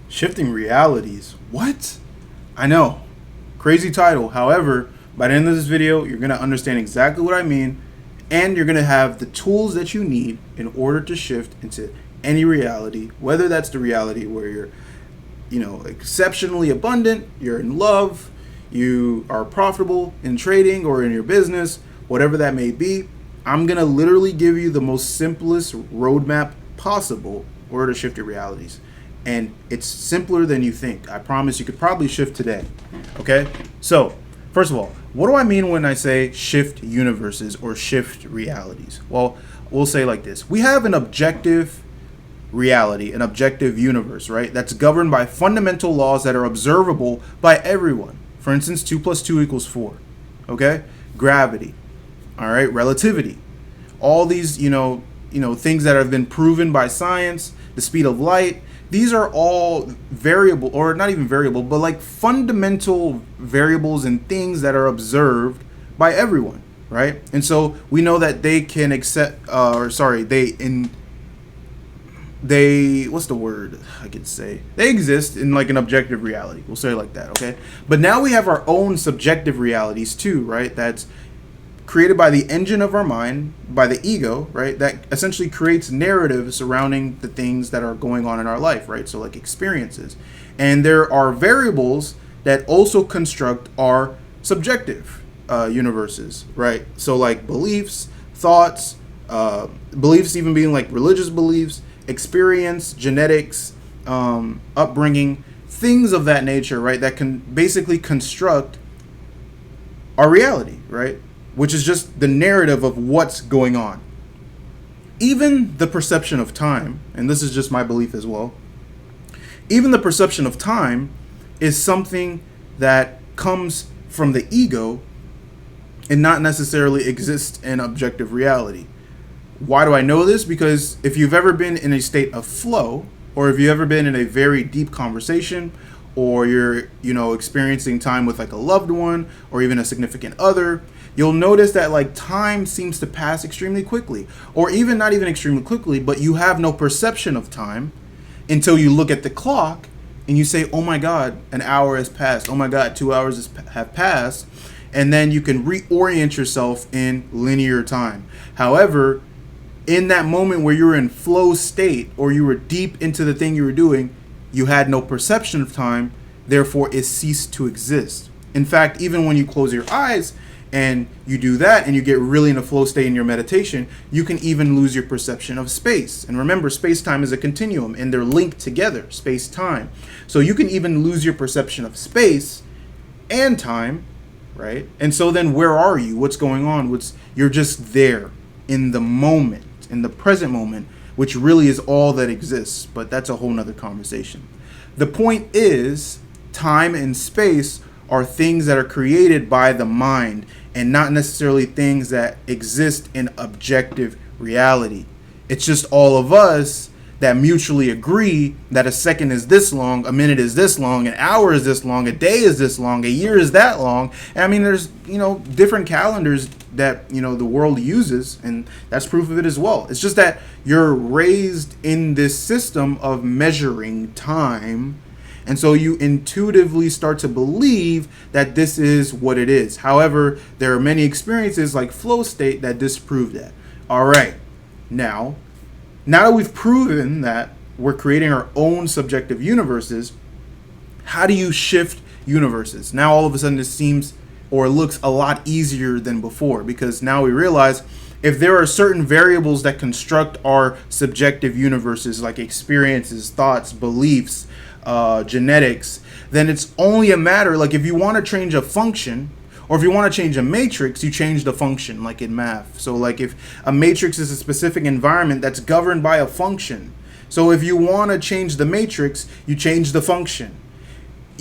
Shifting realities. What? I know. Crazy title. However, by the end of this video, you're going to understand exactly what I mean, and you're going to have the tools that you need in order to shift into any reality, whether that's the reality where you're, exceptionally abundant, you're in love, you are profitable in trading or in your business, whatever that may be. I'm going to literally give you the most simplest roadmap possible in order to shift your realities. And it's simpler than you think. I promise you could probably shift today. Okay? So, first of all, what do I mean when I say shift universes or shift realities? Well, we'll say like this. We have an objective reality, an objective universe, right? That's governed by fundamental laws that are observable by everyone. For instance, 2 + 2 = 4. Okay? Gravity. All right? Relativity. All these, things that have been proven by science, the speed of light. These are all variable, or not even variable, but like fundamental variables and things that are observed by everyone, right? And so we know that they can accept, what's the word I could say? They exist in like an objective reality. We'll say it like that, okay? But now we have our own subjective realities too, right? That's created by the engine of our mind, by the ego, right? That essentially creates narratives surrounding the things that are going on in our life, right? So like experiences. And there are variables that also construct our subjective universes, right? So like beliefs, thoughts, beliefs even being like religious beliefs, experience, genetics, upbringing, things of that nature, right? That can basically construct our reality, right? Which is just the narrative of what's going on. Even the perception of time, and this is just my belief as well, even the perception of time is something that comes from the ego and not necessarily exists in objective reality. Why do I know this? Because if you've ever been in a state of flow, or if you've ever been in a very deep conversation, or you're, experiencing time with like a loved one or even a significant other, you'll notice that like time seems to pass extremely quickly, or even not even extremely quickly, but you have no perception of time until you look at the clock and you say, oh my God, an hour has passed. Oh my God, 2 hours have passed. And then you can reorient yourself in linear time. However, in that moment where you're in flow state or you were deep into the thing you were doing, you had no perception of time, therefore it ceased to exist. In fact, even when you close your eyes and you do that and you get really in a flow state in your meditation, you can even lose your perception of space. And remember, space-time is a continuum and they're linked together, space-time. So you can even lose your perception of space and time, right? And so then where are you? What's going on? You're just there in the moment, in the present moment, which really is all that exists, but that's a whole nother conversation. The point is, time and space are things that are created by the mind and not necessarily things that exist in objective reality. It's just all of us that mutually agree that a second is this long, a minute is this long, an hour is this long, a day is this long, a year is that long. And I mean, there's, different calendars that, the world uses, and that's proof of it as well. It's just that you're raised in this system of measuring time, and so you intuitively start to believe that this is what it is. However, there are many experiences like flow state that disprove that. All right, now that we've proven that we're creating our own subjective universes, how do you shift universes? Now all of a sudden it seems or looks a lot easier than before, because now we realize if there are certain variables that construct our subjective universes, like experiences, thoughts, beliefs, genetics, then it's only a matter, like if you want to change a function, or if you want to change a matrix, you change the function, like in math. So like if a matrix is a specific environment that's governed by a function. So if you want to change the matrix, you change the function.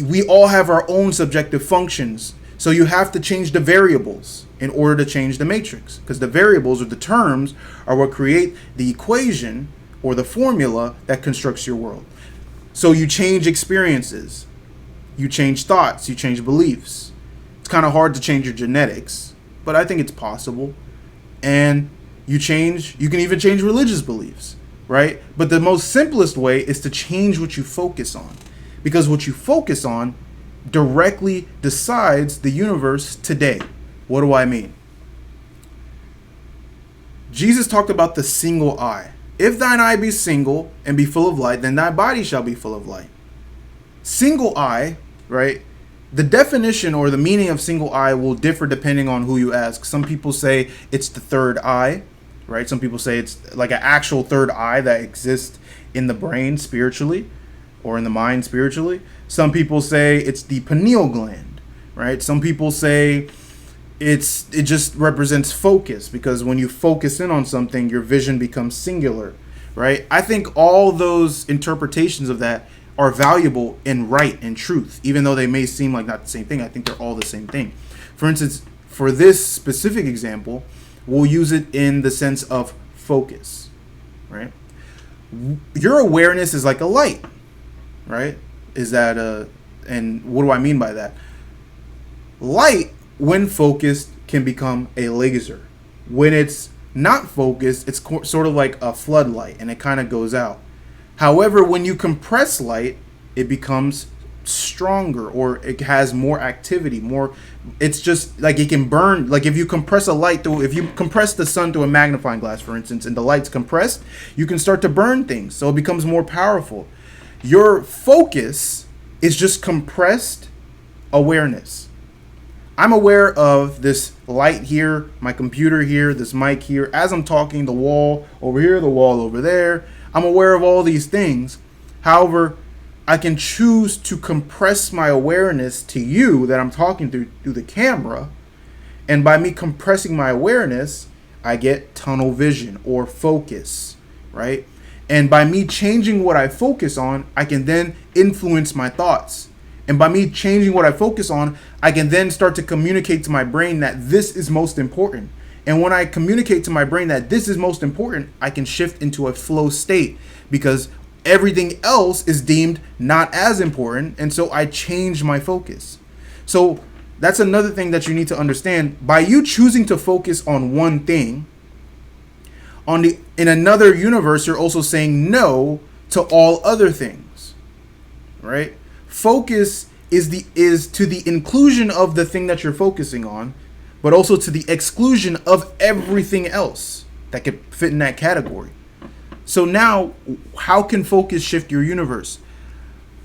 We all have our own subjective functions. So you have to change the variables in order to change the matrix, because the variables or the terms are what create the equation or the formula that constructs your world. So you change experiences, you change thoughts, you change beliefs. It's kind of hard to change your genetics, but I think it's possible. And you can even change religious beliefs, right? But the most simplest way is to change what you focus on. Because what you focus on directly decides the universe today. What do I mean? Jesus talked about the single eye. If thine eye be single and be full of light, then thy body shall be full of light. Single eye, right? The definition or the meaning of single eye will differ depending on who you ask. Some people say it's the third eye, right? Some people say it's like an actual third eye that exists in the brain spiritually or in the mind spiritually. Some people say it's the pineal gland, right? Some people say it just represents focus, because when you focus in on something, your vision becomes singular, right? I think all those interpretations of that are valuable and right and truth, even though they may seem like not the same thing. I think they're all the same thing. For instance, for this specific example, we'll use it in the sense of focus, right? Your awareness is like a light, right? And what do I mean by that? Light, when focused, can become a laser. When it's not focused, it's sort of like a floodlight and it kind of goes out. However, when you compress light, it becomes stronger, or it has more activity, it's just like it can burn. Like if you compress the sun through a magnifying glass, for instance, and the light's compressed, you can start to burn things. So it becomes more powerful. Your focus is just compressed awareness. I'm aware of this light here, my computer here, this mic here, as I'm talking, the wall over here, the wall over there. I'm aware of all these things. However, I can choose to compress my awareness to you that I'm talking through the camera. And by me compressing my awareness, I get tunnel vision or focus, right? And by me changing what I focus on, I can then influence my thoughts. And by me changing what I focus on, I can then start to communicate to my brain that this is most important. And when I communicate to my brain that this is most important, I can shift into a flow state, because everything else is deemed not as important. And so I change my focus. So that's another thing that you need to understand. By you choosing to focus on one thing, in another universe, you're also saying no to all other things, right? Focus is to the inclusion of the thing that you're focusing on, but also to the exclusion of everything else that could fit in that category. So now, how can focus shift your universe?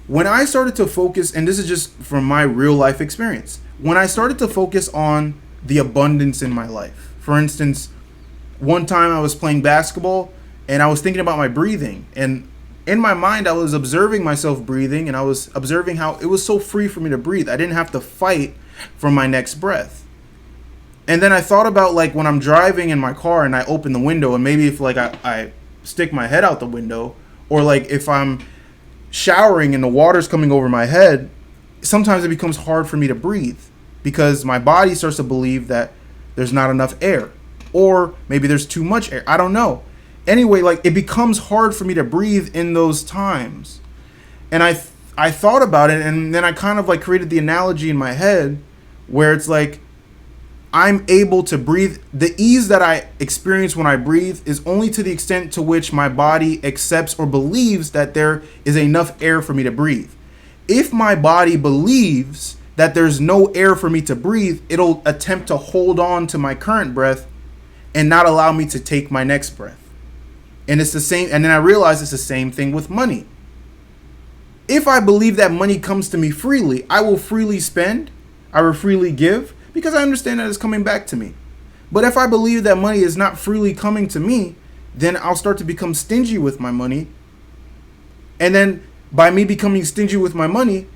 When I started to focus, and this is just from my real life experience, when I started to focus on the abundance in my life. For instance, one time I was playing basketball and I was thinking about my breathing, and in my mind I was observing myself breathing, and I was observing how it was so free for me to breathe. I didn't have to fight for my next breath. And then I thought about, like, when I'm driving in my car and I open the window, and maybe if like I stick my head out the window, or like if I'm showering and the water's coming over my head, sometimes it becomes hard for me to breathe because my body starts to believe that there's not enough air, or maybe there's too much air. I don't know. Anyway, like, it becomes hard for me to breathe in those times. And I thought about it, and then I kind of like created the analogy in my head where it's like, I'm able to breathe. The ease that I experience when I breathe is only to the extent to which my body accepts or believes that there is enough air for me to breathe. If my body believes that there's no air for me to breathe, it'll attempt to hold on to my current breath and not allow me to take my next breath. And it's the same. And then I realized it's the same thing with money. If I believe that money comes to me freely, I will freely spend, I will freely give, because I understand that it's coming back to me. But if I believe that money is not freely coming to me, then I'll start to become stingy with my money. And then by me becoming stingy with my money,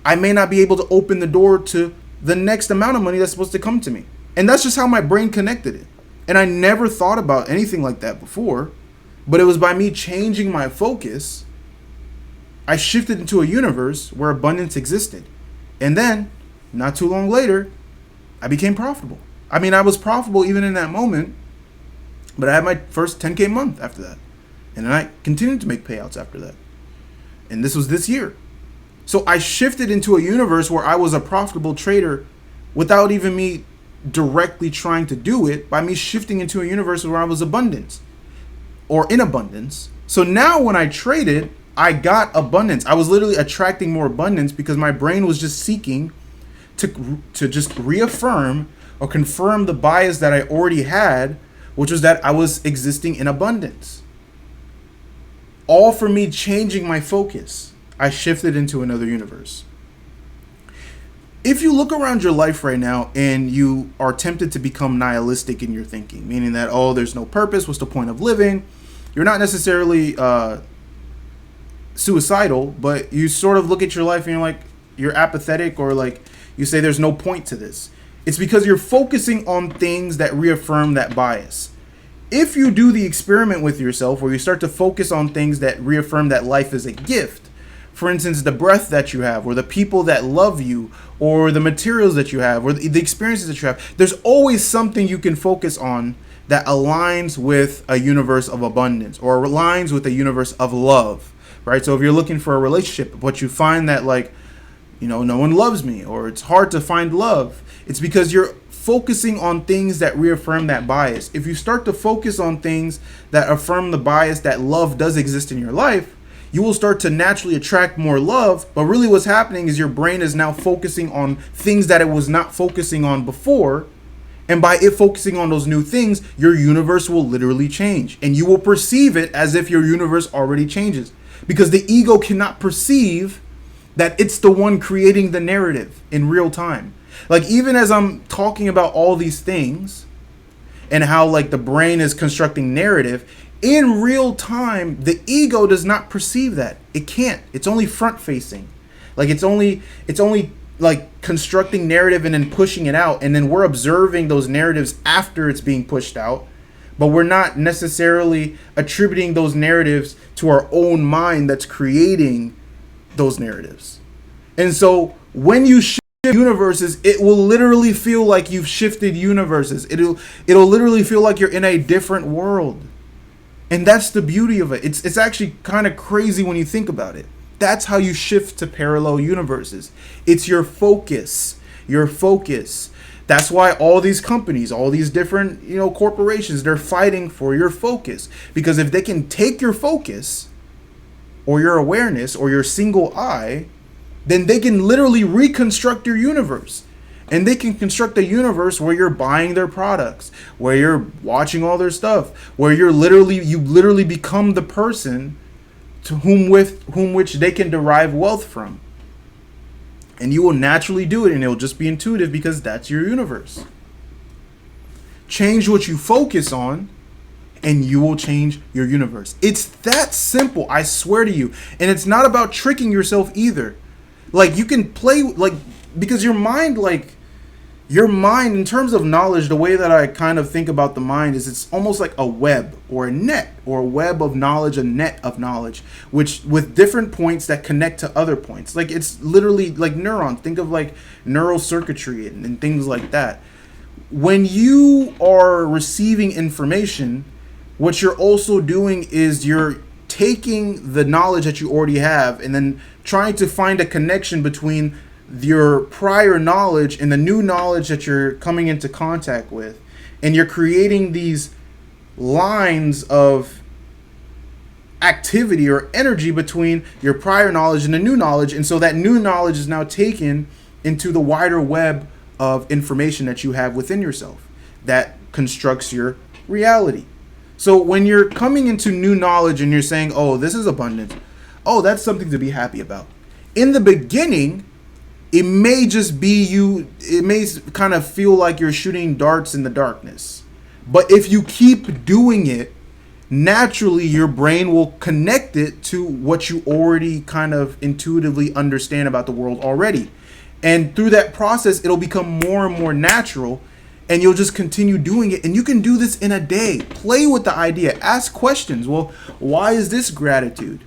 I may not be able to open the door to the next amount of money that's supposed to come to me. And that's just how my brain connected it. And I never thought about anything like that before. But it was by me changing my focus, I shifted into a universe where abundance existed. And then, not too long later, I became profitable. I mean, I was profitable even in that moment, but I had my first 10K month after that. And then I continued to make payouts after that. And this was this year. So I shifted into a universe where I was a profitable trader without even me directly trying to do it, by me shifting into a universe where I was abundance or in abundance. So now when I traded, I got abundance. I was literally attracting more abundance because my brain was just seeking to just reaffirm or confirm the bias that I already had, which was that I was existing in abundance. All for me changing my focus. I shifted into another universe. If you look around your life right now and you are tempted to become nihilistic in your thinking, meaning that, oh, there's no purpose, what's the point of living? You're not necessarily suicidal, but you sort of look at your life and you're like, you're apathetic, or like you say there's no point to this. It's because you're focusing on things that reaffirm that bias. If you do the experiment with yourself where you start to focus on things that reaffirm that life is a gift, for instance, the breath that you have, or the people that love you, or the materials that you have, or the experiences that you have, there's always something you can focus on that aligns with a universe of abundance, or aligns with a universe of love, right? So if you're looking for a relationship, but you find that, like, you know, no one loves me, or it's hard to find love, it's because you're focusing on things that reaffirm that bias. If you start to focus on things that affirm the bias that love does exist in your life, you will start to naturally attract more love. But really what's happening is your brain is now focusing on things that it was not focusing on before. And by it focusing on those new things, your universe will literally change. And you will perceive it as if your universe already changes. Because the ego cannot perceive that it's the one creating the narrative in real time. Like, even as I'm talking about all these things and how, like, the brain is constructing narrative, in real time, the ego does not perceive that. It can't. It's only front facing. Like, it's only like constructing narrative and then pushing it out. And then we're observing those narratives after it's being pushed out. But we're not necessarily attributing those narratives to our own mind that's creating those narratives. And so when you shift universes, it will literally feel like you've shifted universes. It'll literally feel like you're in a different world. And that's the beauty of it. It's actually kind of crazy when you think about it. That's how you shift to parallel universes. It's your focus. Your focus. That's why all these companies, all these different, corporations, they're fighting for your focus. Because if they can take your focus or your awareness or your single eye, then they can literally reconstruct your universe. And they can construct a universe where you're buying their products, where you're watching all their stuff, where you literally become the person to whom which they can derive wealth from. And you will naturally do it, and it'll just be intuitive because that's your universe. Change what you focus on, and you will change your universe. It's that simple, I swear to you. And it's not about tricking yourself either. Like, you can play, like, because your mind, in terms of knowledge, the way that I kind of think about the mind is it's almost like a web or a net, or a web of knowledge, a net of knowledge, which with different points that connect to other points. Like, it's literally like neurons. Think of like neural circuitry and things like that. When you are receiving information, what you're also doing is you're taking the knowledge that you already have and then trying to find a connection between your prior knowledge and the new knowledge that you're coming into contact with. And you're creating these lines of activity or energy between your prior knowledge and the new knowledge. And so that new knowledge is now taken into the wider web of information that you have within yourself that constructs your reality. So when you're coming into new knowledge and you're saying, oh, this is abundance, oh, that's something to be happy about. In the beginning, it may just be it may kind of feel like you're shooting darts in the darkness. But if you keep doing it, naturally your brain will connect it to what you already kind of intuitively understand about the world already. And through that process, it'll become more and more natural. And you'll just continue doing it. And you can do this in a day. Play with the idea. Ask questions. Well, why is this gratitude?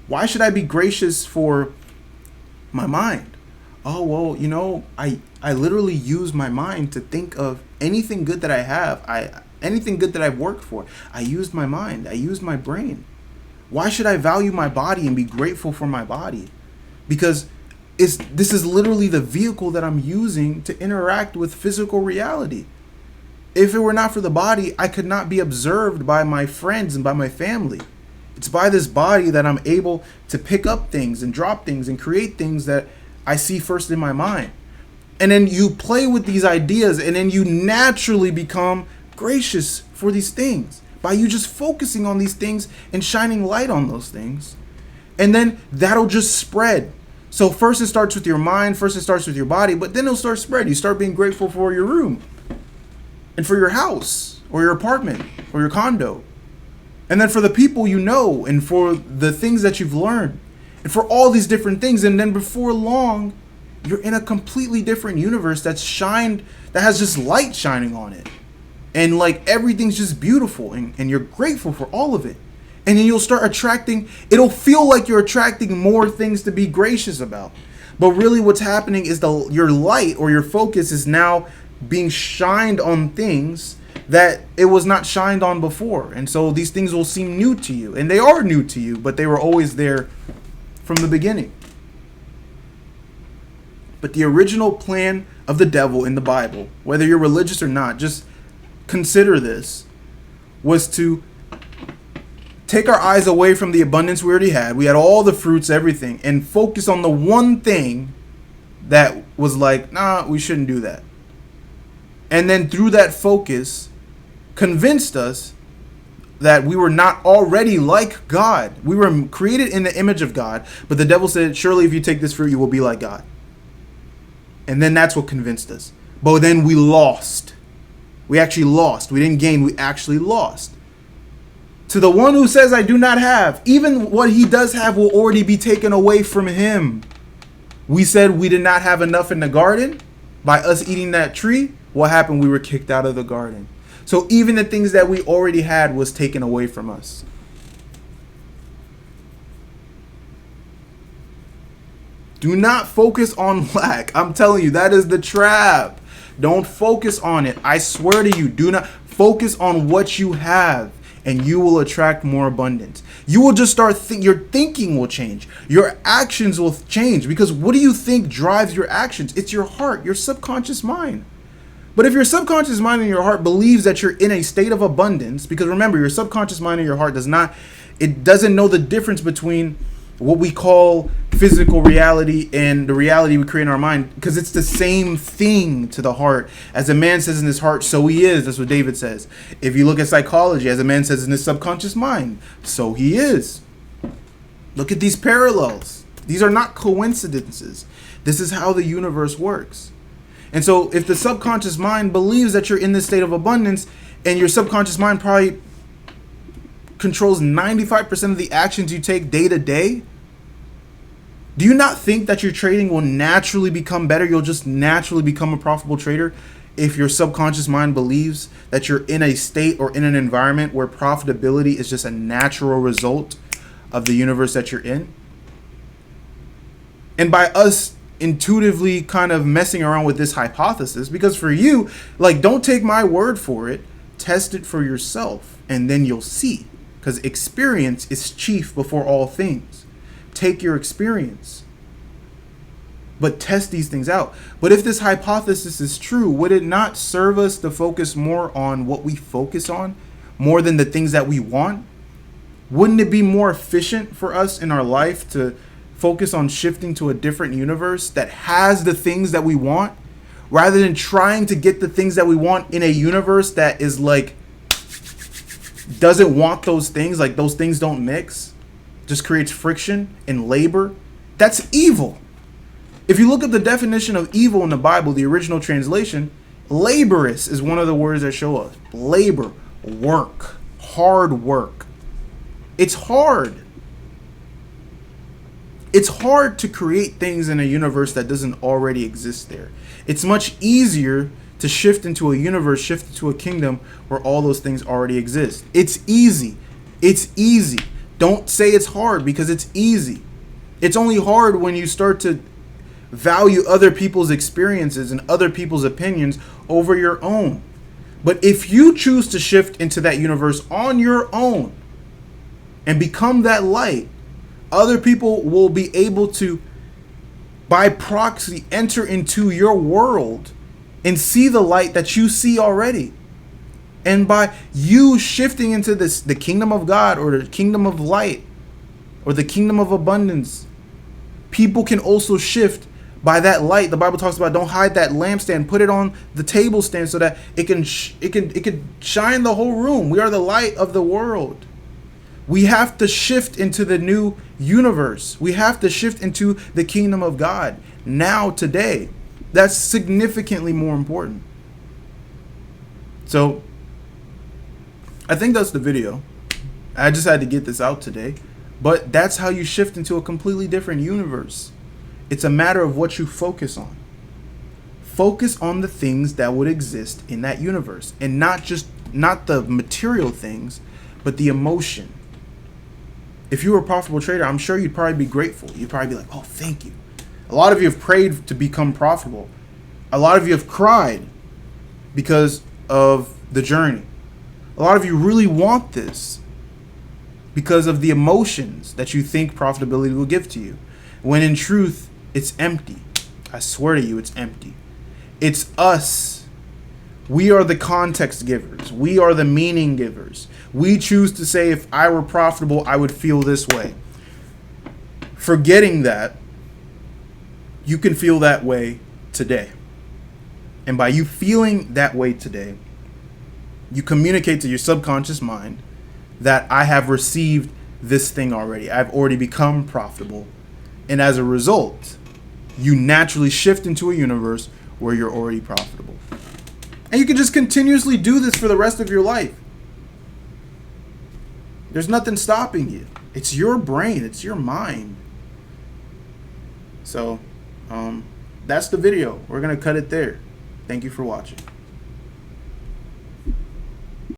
Why should I be gracious for my mind? Oh, well, I literally use my mind to think of anything good that I have. Anything good that I've worked for. I used my mind. I used my brain. Why should I value my body and be grateful for my body? Because this is literally the vehicle that I'm using to interact with physical reality. If it were not for the body, I could not be observed by my friends and by my family. It's by this body that I'm able to pick up things and drop things and create things that I see first in my mind. And then you play with these ideas, and then you naturally become gracious for these things by you just focusing on these things and shining light on those things. And then that'll just spread. So first it starts with your mind, first it starts with your body, but then it'll start spread. You start being grateful for your room and for your house or your apartment or your condo. And then for the people you know, and for the things that you've learned, and for all these different things. And then before long, you're in a completely different universe that has just light shining on it. And like everything's just beautiful, and you're grateful for all of it. And then you'll start it'll feel like you're attracting more things to be gracious about. But really what's happening is your light or your focus is now being shined on things that it was not shined on before. And so these things will seem new to you. And they are new to you, but they were always there from the beginning. But the original plan of the devil in the Bible, whether you're religious or not, just consider this, was to take our eyes away from the abundance we already had. We had all the fruits, everything, and focus on the one thing that was like, nah, we shouldn't do that. And then through that focus, convinced us that we were not already like God. We were created in the image of God, but the devil said, surely if you take this fruit, you will be like God. And then that's what convinced us. But then we lost. We actually lost. We didn't gain. We actually lost. To the one who says, I do not have, even what he does have will already be taken away from him. We said we did not have enough in the garden by us eating that tree. What happened? We were kicked out of the garden. So even the things that we already had was taken away from us. Do not focus on lack. I'm telling you, that is the trap. Don't focus on it. I swear to you, do not focus on what you have, and you will attract more abundance. You will just start your thinking will change. Your actions will change, because what do you think drives your actions? It's your heart, your subconscious mind. But if your subconscious mind and your heart believes that you're in a state of abundance, because remember, your subconscious mind and your heart doesn't know the difference between what we call physical reality and the reality we create in our mind, because it's the same thing to the heart. As a man says in his heart, so he is. That's what David says. If you look at psychology, as a man says in his subconscious mind, so he is. Look at these parallels. These are not coincidences. This is how the universe works. And so if the subconscious mind believes that you're in this state of abundance, and your subconscious mind probably controls 95% of the actions you take day to day, do you not think that your trading will naturally become better? You'll just naturally become a profitable trader if your subconscious mind believes that you're in a state or in an environment where profitability is just a natural result of the universe that you're in? And by us intuitively kind of messing around with this hypothesis, because for you, like, don't take my word for it, test it for yourself, and then you'll see. Because experience is chief before all things. Take your experience, but test these things out. But if this hypothesis is true, would it not serve us to focus more on what we focus on more than the things that we want? Wouldn't it be more efficient for us in our life to focus on shifting to a different universe that has the things that we want, rather than trying to get the things that we want in a universe that is like, doesn't want those things, like those things don't mix, just creates friction and labor? That's evil. If you look at the definition of evil in the Bible, the original translation, laborious is one of the words that show us. Labor, work, hard work. It's hard. It's hard to create things in a universe that doesn't already exist there. It's much easier to shift into a universe, shift into a kingdom where all those things already exist. It's easy. It's easy. Don't say it's hard, because it's easy. It's only hard when you start to value other people's experiences and other people's opinions over your own. But if you choose to shift into that universe on your own and become that light, other people will be able to, by proxy, enter into your world and see the light that you see already. And by you shifting into the kingdom of God, or the kingdom of light, or the kingdom of abundance, people can also shift by that light. The Bible talks about, don't hide that lampstand, put it on the table stand so that it can shine the whole room. We are the light of the world. We have to shift into the new universe. We have to shift into the kingdom of God now, today. That's significantly more important. So I think that's the video. I just had to get this out today. But that's how you shift into a completely different universe. It's a matter of what you focus on. Focus on the things that would exist in that universe, and not the material things, but the emotion. If you were a profitable trader, I'm sure you'd probably be grateful. You'd probably be like, oh, thank you. A lot of you have prayed to become profitable. A lot of you have cried because of the journey. A lot of you really want this because of the emotions that you think profitability will give to you, when in truth, it's empty. I swear to you, it's empty. It's us. We are the context givers. We are the meaning givers. We choose to say, if I were profitable, I would feel this way. Forgetting that, you can feel that way today. And by you feeling that way today, you communicate to your subconscious mind that I have received this thing already. I've already become profitable. And as a result, you naturally shift into a universe where you're already profitable. And you can just continuously do this for the rest of your life. There's nothing stopping you. It's your brain. It's your mind. So, that's the video. We're going to cut it there. Thank you for watching.